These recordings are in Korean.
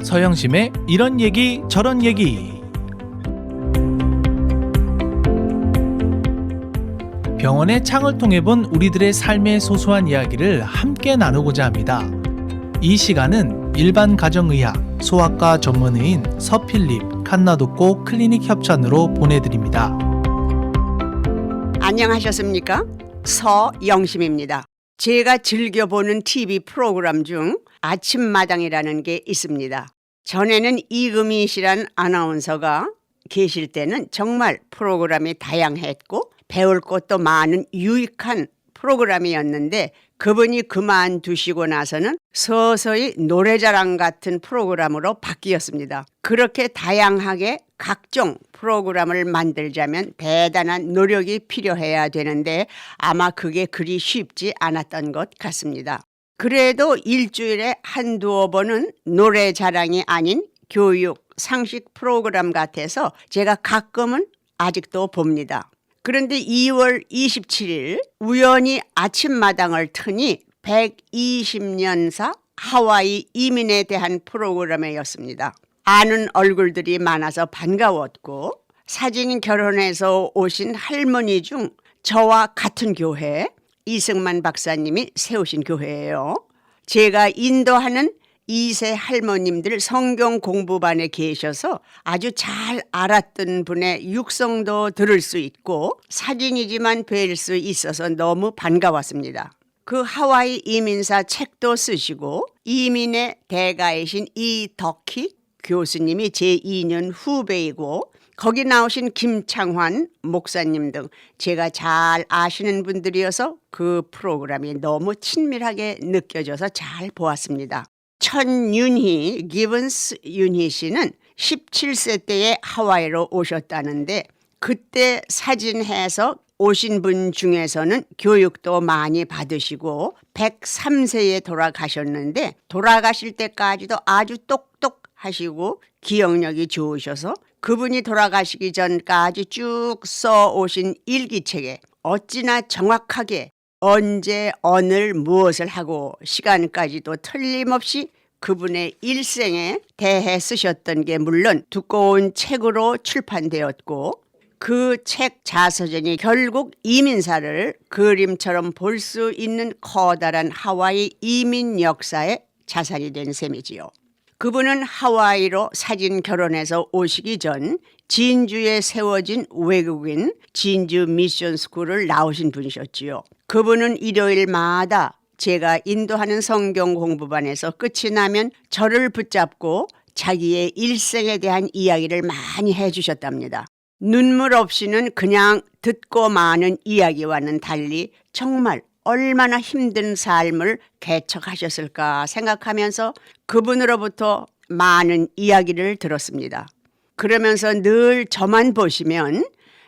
서영심의 이런 얘기 저런 얘기. 병원의 창을 통해 본 우리들의 삶의 소소한 이야기를 함께 나누고자 합니다. 이 시간은 일반 가정의학, 소아과 전문의인 서필립 칸나독고 클리닉 협찬으로 보내드립니다. 안녕하셨습니까? 서영심입니다. 제가 즐겨보는 TV 프로그램 중 아침마당이라는 게 있습니다. 전에는 이금희 씨란 아나운서가 계실 때는 정말 프로그램이 다양했고 배울 것도 많은 유익한 프로그램이었는데 그분이 그만두시고 나서는 서서히 노래자랑 같은 프로그램으로 바뀌었습니다. 그렇게 다양하게 각종 프로그램을 만들자면 대단한 노력이 필요해야 되는데 아마 그게 그리 쉽지 않았던 것 같습니다. 그래도 일주일에 한두어 번은 노래자랑이 아닌 교육, 상식 프로그램 같아서 제가 가끔은 아직도 봅니다. 그런데 2월 27일 우연히 아침마당을 트니 120년사 하와이 이민에 대한 프로그램이었습니다. 아는 얼굴들이 많아서 반가웠고 사진 결혼해서 오신 할머니 중 저와 같은 교회 이승만 박사님이 세우신 교회예요. 제가 인도하는 2세 할머님들 성경 공부반에 계셔서 아주 잘 알았던 분의 육성도 들을 수 있고 사진이지만 뵐 수 있어서 너무 반가웠습니다. 그 하와이 이민사 책도 쓰시고 이민의 대가이신 이덕희 교수님이 제 2년 후배이고 거기 나오신 김창환 목사님 등 제가 잘 아시는 분들이어서 그 프로그램이 너무 친밀하게 느껴져서 잘 보았습니다. 천윤희, 기븐스 윤희 씨는 17세 때에 하와이로 오셨다는데 그때 사진해서 오신 분 중에서는 교육도 많이 받으시고 103세에 돌아가셨는데 돌아가실 때까지도 아주 똑똑하시고 기억력이 좋으셔서 그분이 돌아가시기 전까지 쭉 써오신 일기책에 어찌나 정확하게 언제 어느 무엇을 하고 시간까지도 틀림없이 그분의 일생에 대해 쓰셨던 게 물론 두꺼운 책으로 출판되었고 그 책 자서전이 결국 이민사를 그림처럼 볼 수 있는 커다란 하와이 이민 역사의 자산이 된 셈이지요. 그분은 하와이로 사진 결혼해서 오시기 전 진주에 세워진 외국인 진주 미션 스쿨을 나오신 분이셨지요. 그분은 일요일마다 제가 인도하는 성경 공부반에서 끝이 나면 저를 붙잡고 자기의 일생에 대한 이야기를 많이 해주셨답니다. 눈물 없이는 그냥 듣고 마는 이야기와는 달리 정말 얼마나 힘든 삶을 개척하셨을까 생각하면서 그분으로부터 많은 이야기를 들었습니다. 그러면서 늘 저만 보시면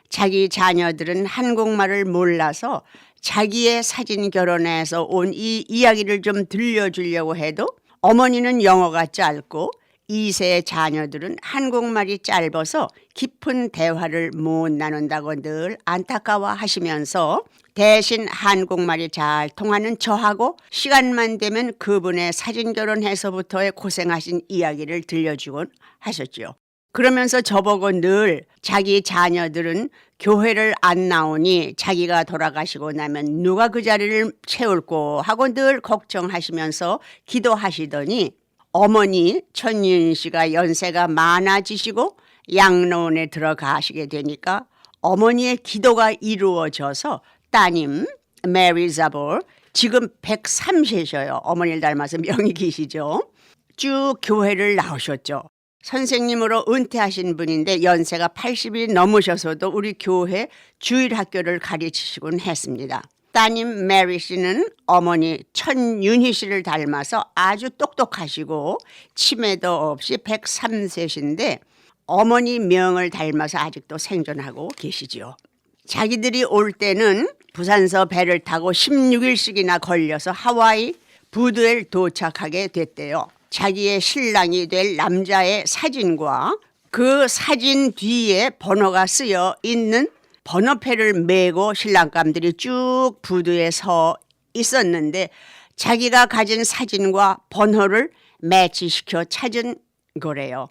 자기 자녀들은 한국말을 몰라서 자기의 사진 결혼해서 온 이 이야기를 좀 들려주려고 해도 어머니는 영어가 짧고 2세 자녀들은 한국말이 짧아서 깊은 대화를 못 나눈다고 늘 안타까워하시면서 대신 한국말이 잘 통하는 저하고 시간만 되면 그분의 사진 결혼해서부터의 고생하신 이야기를 들려주곤 하셨죠. 그러면서 저보고 늘 자기 자녀들은 교회를 안 나오니 자기가 돌아가시고 나면 누가 그 자리를 채울고 하고 늘 걱정하시면서 기도하시더니 어머니 천윤 씨가 연세가 많아지시고 양로원에 들어가시게 되니까 어머니의 기도가 이루어져서 따님 메리 자볼 지금 103세셔요. 어머니를 닮아서 명이 기시죠. 쭉 교회를 나오셨죠. 선생님으로 은퇴하신 분인데 연세가 80이 넘으셔서도 우리 교회 주일학교를 가르치시곤 했습니다. 따님 메리 씨는 어머니 천윤희 씨를 닮아서 아주 똑똑하시고 치매도 없이 103세신데 어머니 명을 닮아서 아직도 생존하고 계시죠. 자기들이 올 때는 부산서 배를 타고 16일씩이나 걸려서 하와이 부두에 도착하게 됐대요. 자기의 신랑이 될 남자의 사진과 그 사진 뒤에 번호가 쓰여 있는 번호표를 메고 신랑감들이 쭉 부두에 서 있었는데 자기가 가진 사진과 번호를 매치시켜 찾은 거래요.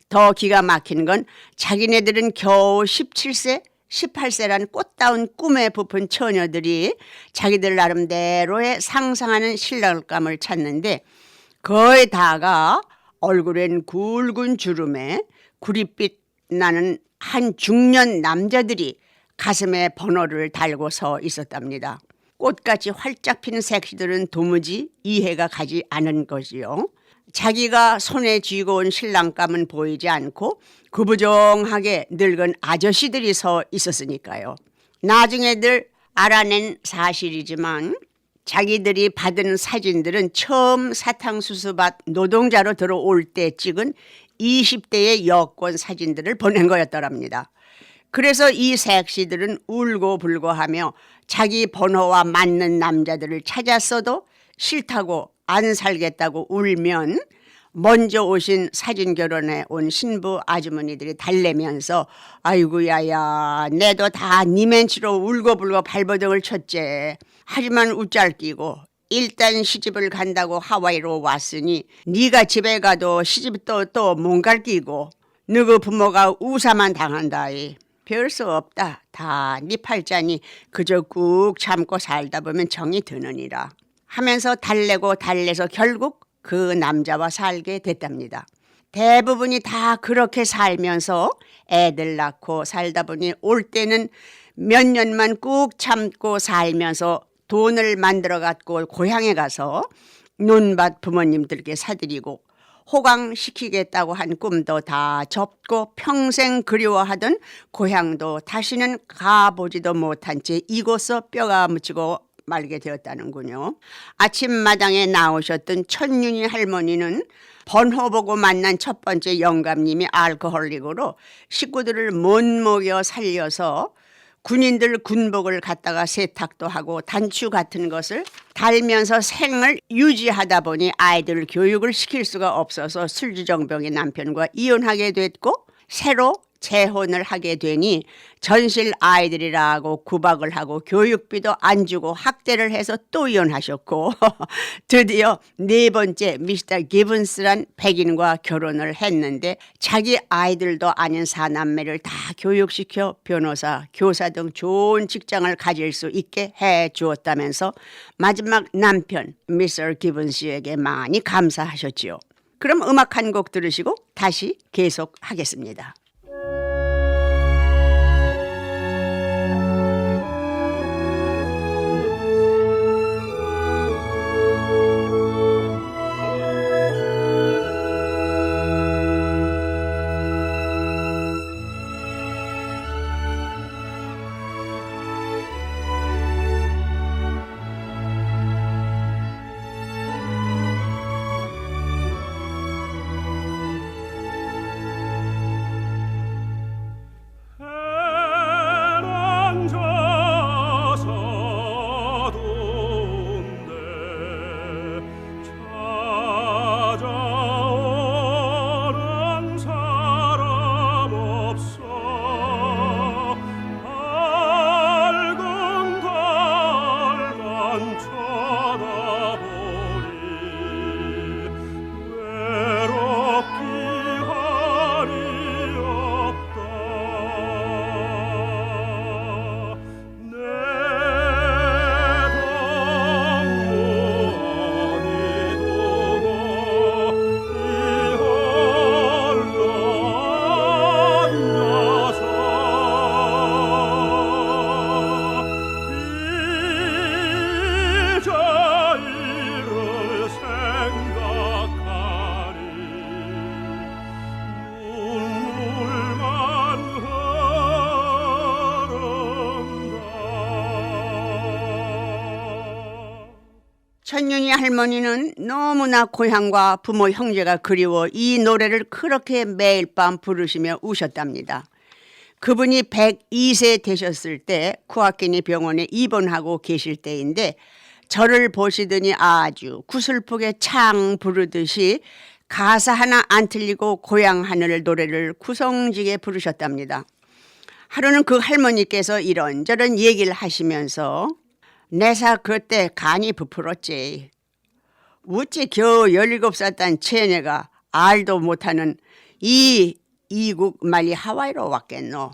더 기가 막힌 건 자기네들은 겨우 17세, 18세란 꽃다운 꿈에 부푼 처녀들이 자기들 나름대로의 상상하는 신랑감을 찾는데 거의 다가 얼굴엔 굵은 주름에 구릿빛 나는 한 중년 남자들이 가슴에 번호를 달고 서 있었답니다. 꽃같이 활짝 피는 섹시들은 도무지 이해가 가지 않은 것이요. 자기가 손에 쥐고 온 신랑감은 보이지 않고 구부정하게 늙은 아저씨들이 서 있었으니까요. 나중에들 알아낸 사실이지만 자기들이 받은 사진들은 처음 사탕수수밭 노동자로 들어올 때 찍은 20대의 여권 사진들을 보낸 거였더랍니다. 그래서 이 섹시들은 울고불고 하며 자기 번호와 맞는 남자들을 찾았어도 싫다고 안 살겠다고 울면 먼저 오신 사진 결혼에 온 신부 아주머니들이 달래면서 아이고야야 내도 다 니 멘치로 울고불고 발버둥을 쳤제. 하지만 웃잘끼고 일단 시집을 간다고 하와이로 왔으니 네가 집에 가도 시집 또 못 갈 끼고 너그 부모가 우사만 당한다이. 별 수 없다. 다 네 팔자니 그저 꾹 참고 살다 보면 정이 드느니라 하면서 달래고 달래서 결국 그 남자와 살게 됐답니다. 대부분이 다 그렇게 살면서 애들 낳고 살다 보니 올 때는 몇 년만 꾹 참고 살면서 돈을 만들어 갖고 고향에 가서 논밭 부모님들께 사드리고 호강시키겠다고 한 꿈도 다 접고 평생 그리워하던 고향도 다시는 가보지도 못한 채 이곳서 뼈가 묻히고 말게 되었다는군요. 아침마당에 나오셨던 천윤희 할머니는 번호 보고 만난 첫 번째 영감님이 알코올릭으로 식구들을 못 먹여 살려서 군인들 군복을 갖다가 세탁도 하고 단추 같은 것을 달면서 생을 유지하다 보니 아이들 교육을 시킬 수가 없어서 술주정병의 남편과 이혼하게 됐고 새로 재혼을 하게 되니 전실 아이들이라고 구박을 하고 교육비도 안 주고 학대를 해서 또 이혼하셨고 드디어 네 번째 미스터 기븐스란 백인과 결혼을 했는데 자기 아이들도 아닌 사남매를 다 교육시켜 변호사, 교사 등 좋은 직장을 가질 수 있게 해주었다면서 마지막 남편 미스터 기븐스에게 많이 감사하셨지요. 그럼 음악 한 곡 들으시고 다시 계속하겠습니다. 천윤희 할머니는 너무나 고향과 부모 형제가 그리워 이 노래를 그렇게 매일 밤 부르시며 우셨답니다. 그분이 102세 되셨을 때 쿠아키니 병원에 입원하고 계실 때인데 저를 보시더니 아주 구슬프게 창 부르듯이 가사 하나 안 틀리고 고향 하늘 노래를 구성지게 부르셨답니다. 하루는 그 할머니께서 이런저런 얘기를 하시면서 내사 그때 간이 부풀었지. 어찌 겨우 17살 딴 체내가 알도 못하는 이 이국 말이 하와이로 왔겠노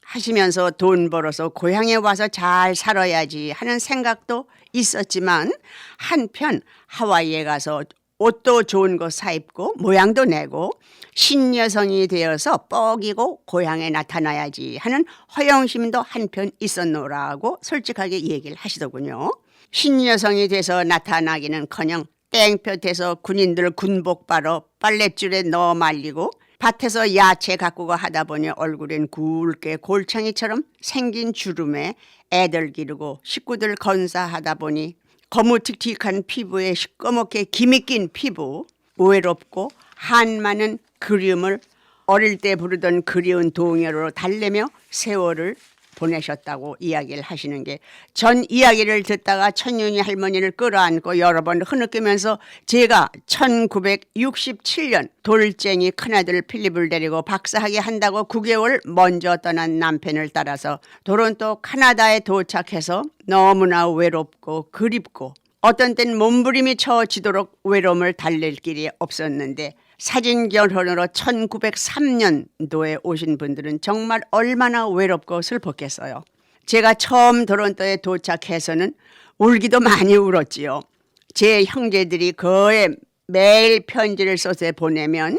하시면서 돈 벌어서 고향에 와서 잘 살아야지 하는 생각도 있었지만 한편 하와이에 가서 옷도 좋은 거 사입고 모양도 내고 신여성이 되어서 뻐기고 고향에 나타나야지 하는 허영심도 한편 있었노라고 솔직하게 얘기를 하시더군요. 신여성이 돼서 나타나기는커녕 땡볕에서 군인들 군복 바로 빨랫줄에 넣어 말리고 밭에서 야채 가꾸고 하다 보니 얼굴엔 굵게 골창이처럼 생긴 주름에 애들 기르고 식구들 건사하다 보니 거무틱틱한 피부에 시꺼멓게 김이 낀 피부, 외롭고 한많은 그리움을 어릴 때 부르던 그리운 동요로 달래며 세월을 보내셨다고 이야기를 하시는 게 전 이야기를 듣다가 천윤희 할머니를 끌어안고 여러 번 흐느끼면서 제가 1967년 돌쟁이 큰아들 필립을 데리고 박사학위 한다고 9개월 먼저 떠난 남편을 따라서 토론토 캐나다에 도착해서 너무나 외롭고 그립고 어떤 땐 몸부림이 쳐지도록 외로움을 달랠 길이 없었는데 사진 결혼으로 1903년도에 오신 분들은 정말 얼마나 외롭고 슬펐겠어요. 제가 처음 토론토에 도착해서는 울기도 많이 울었지요. 제 형제들이 거의 매일 편지를 써서 보내면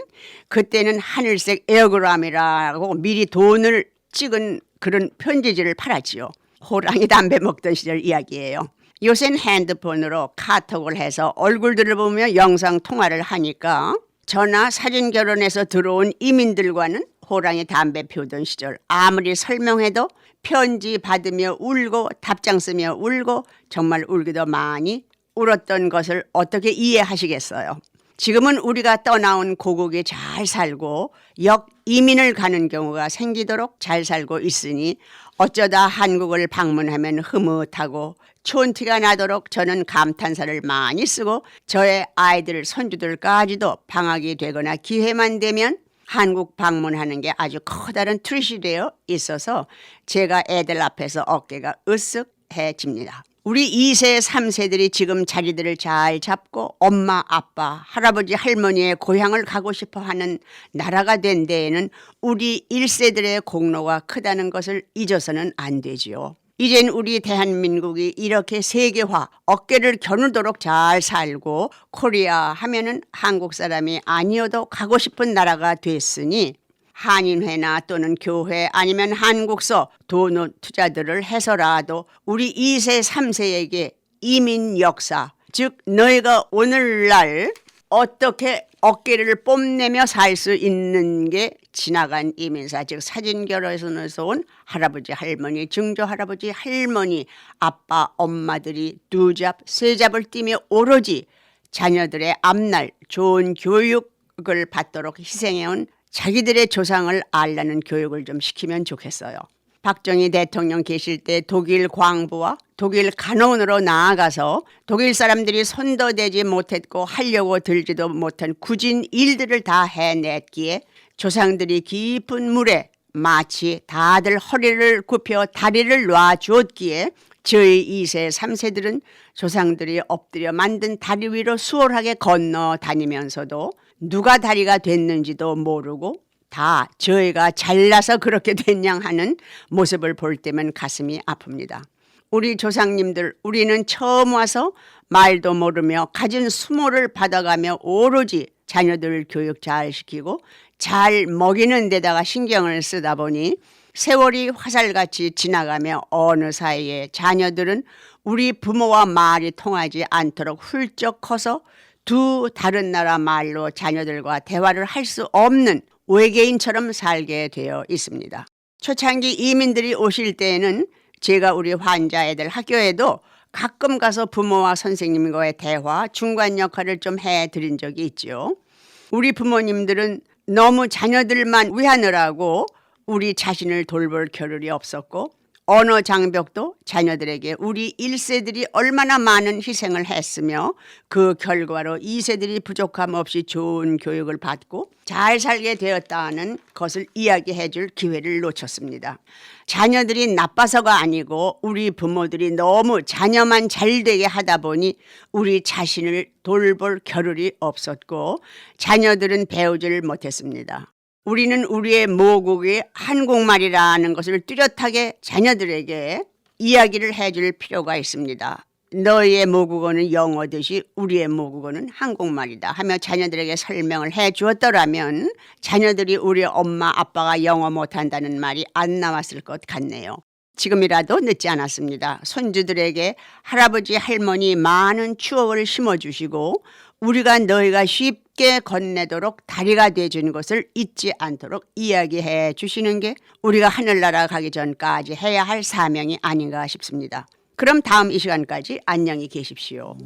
그때는 하늘색 에어그램이라고 미리 돈을 찍은 그런 편지지를 팔았지요. 호랑이 담배 먹던 시절 이야기예요. 요새는 핸드폰으로 카톡을 해서 얼굴들을 보며 영상 통화를 하니까 전화 사진 결혼해서 들어온 이민들과는 호랑이 담배 피우던 시절 아무리 설명해도 편지 받으며 울고 답장 쓰며 울고 정말 울기도 많이 울었던 것을 어떻게 이해하시겠어요. 지금은 우리가 떠나온 고국에 잘 살고 역이민을 가는 경우가 생기도록 잘 살고 있으니 어쩌다 한국을 방문하면 흐뭇하고 촌티가 나도록 저는 감탄사를 많이 쓰고 저의 아이들 손주들까지도 방학이 되거나 기회만 되면 한국 방문하는 게 아주 커다란 트릿이 되어 있어서 제가 애들 앞에서 어깨가 으쓱해집니다. 우리 2세, 3세들이 지금 자리들을 잘 잡고 엄마, 아빠, 할아버지, 할머니의 고향을 가고 싶어하는 나라가 된 데에는 우리 1세들의 공로가 크다는 것을 잊어서는 안 되지요. 이젠 우리 대한민국이 이렇게 세계화, 어깨를 겨누도록 잘 살고 코리아 하면은 한국 사람이 아니어도 가고 싶은 나라가 됐으니 한인회나 또는 교회 아니면 한국서 돈 투자들을 해서라도 우리 2세, 3세에게 이민 역사, 즉 너희가 오늘날 어떻게 어깨를 뽐내며 살 수 있는 게 지나간 이민사, 즉 사진결혼에서 온 할아버지, 할머니, 증조 할아버지, 할머니, 아빠, 엄마들이 두 잡, 세 잡을 뛰며 오로지 자녀들의 앞날 좋은 교육을 받도록 희생해온 자기들의 조상을 알라는 교육을 좀 시키면 좋겠어요. 박정희 대통령 계실 때 독일 광부와 독일 간호원으로 나아가서 독일 사람들이 손도 대지 못했고 하려고 들지도 못한 굳은 일들을 다 해냈기에 조상들이 깊은 물에 마치 다들 허리를 굽혀 다리를 놔주었기에 저희 2세, 3세들은 조상들이 엎드려 만든 다리 위로 수월하게 건너 다니면서도 누가 다리가 됐는지도 모르고 다 저희가 잘나서 그렇게 됐냐 하는 모습을 볼 때면 가슴이 아픕니다. 우리 조상님들, 우리는 처음 와서 말도 모르며 가진 수모를 받아가며 오로지 자녀들 교육 잘 시키고 잘 먹이는 데다가 신경을 쓰다 보니 세월이 화살같이 지나가며 어느 사이에 자녀들은 우리 부모와 말이 통하지 않도록 훌쩍 커서 두 다른 나라 말로 자녀들과 대화를 할 수 없는 외계인처럼 살게 되어 있습니다. 초창기 이민들이 오실 때에는 제가 우리 환자 애들 학교에도 가끔 가서 부모와 선생님과의 대화, 중간 역할을 좀 해드린 적이 있죠. 우리 부모님들은 너무 자녀들만 위하느라고 우리 자신을 돌볼 겨를이 없었고 언어 장벽도 자녀들에게 우리 1세들이 얼마나 많은 희생을 했으며 그 결과로 2세들이 부족함 없이 좋은 교육을 받고 잘 살게 되었다는 것을 이야기해 줄 기회를 놓쳤습니다. 자녀들이 나빠서가 아니고 우리 부모들이 너무 자녀만 잘 되게 하다 보니 우리 자신을 돌볼 겨를이 없었고 자녀들은 배우지를 못했습니다. 우리는 우리의 모국이 한국말이라는 것을 뚜렷하게 자녀들에게 이야기를 해줄 필요가 있습니다. 너희의 모국어는 영어듯이 우리의 모국어는 한국말이다 하며 자녀들에게 설명을 해 주었더라면 자녀들이 우리 엄마 아빠가 영어 못한다는 말이 안 나왔을 것 같네요. 지금이라도 늦지 않았습니다. 손주들에게 할아버지 할머니 많은 추억을 심어주시고 우리가 너희가 쉽게 건네도록 다리가 되어주는 것을 잊지 않도록 이야기해 주시는 게 우리가 하늘나라 가기 전까지 해야 할 사명이 아닌가 싶습니다. 그럼 다음 이 시간까지 안녕히 계십시오.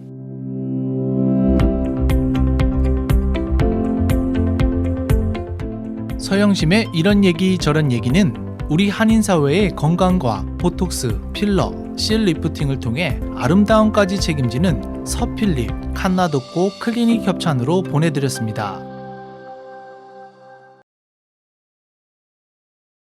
서영심의 이런 얘기 저런 얘기는 우리 한인사회의 건강과 보톡스, 필러, 실 리프팅을 통해 아름다움까지 책임지는 서필립 칸나독고 클리닉 협찬으로 보내드렸습니다.